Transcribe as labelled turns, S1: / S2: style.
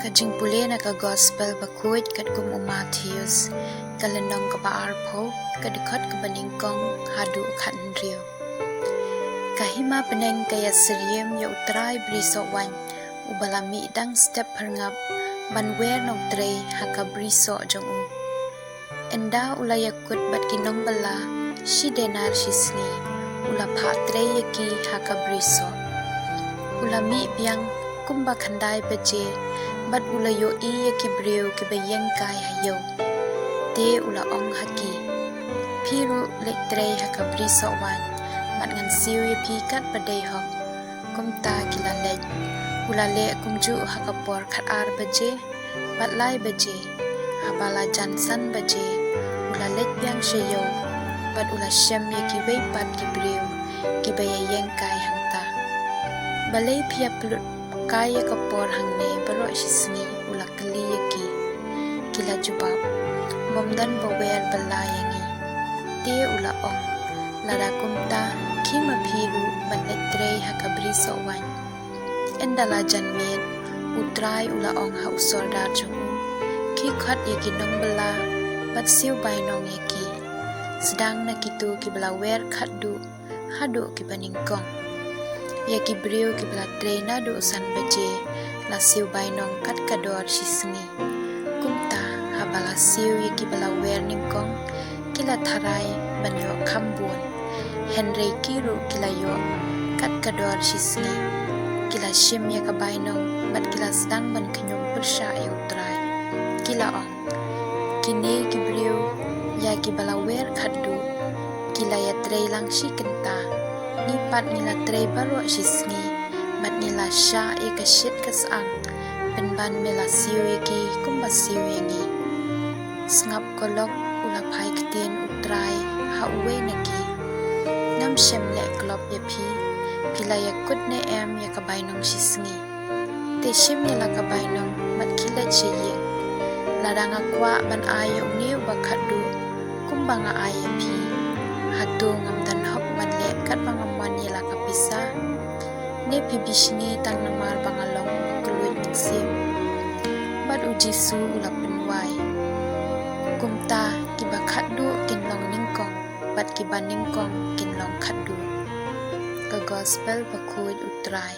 S1: Kajing pulih na ka gospel bakuit kat kum Matthews kalendong ka baarpo kadekot ka baningkong hadu kan rio. Kahima peneng kaya seriem ya utrai briso wan ubalami dang step herngap banwer nok tre haka briso jong u. Enda ulayakut bat kinong bala shi denar shisni ula patre yaki haka briso. Ulami biang kumba khandai baje bat ula yo iya ki breu ki bayeng kai hayo te ula ong haki piru lektre haka briso wan mat ngan siu ye pi kat badai hok kumta kila lej ula le kumju haka por khat ar baje bat lai baje habala jansan baje ula lej biang sheyo bat ula shem ye ki wei pat ki breu ki bayeng kai hangta balai pia plut kaya kapor hangne baro shisni ula kali yaki kila jubab bomdan bawer balayangi te ula ong lada kumta kima phiru banletre hakabri sowan endala janmet utrai ula ong ha usorda jungu ki khat yaki nong bala bat siu bainong yaki sedang nakitu ki balawer khadu hadu ki baningkong yaki breu ki bala traina do san baje la siu bainong kat kador shisngi kumta habala siu yaki bala wer ningkong kila tharai banyo khambun henry kiru kila yo kat kador shisngi kila shim yaka bainong bat kila sedang ban kanyum persha ya utrai kila ong kini ki breu yaki bala wer khadu kila ya trailang shikenta nipat nila trei baro shisngi mat nila sha e kashit kasang penban mela siu yaki kumba siu yangi sngap kolok ula phai kitien utrai ha uwe naki ngam shem le klop yapi kila yakut ne em yakabainong shisngi te shim nila kabainong mat kila cheye ladang akwa ban ayo ni bakadu kumba nga ayapi hatu ngam dan hop ban le kat bangamwan yela kapisa ne pibishni tang namar bangalong kluit sim bat uji su ula penwai kumta kiba khadu kinlong ningkong bat kiba ningkong kinlong khadu ka gospel bakuit utrai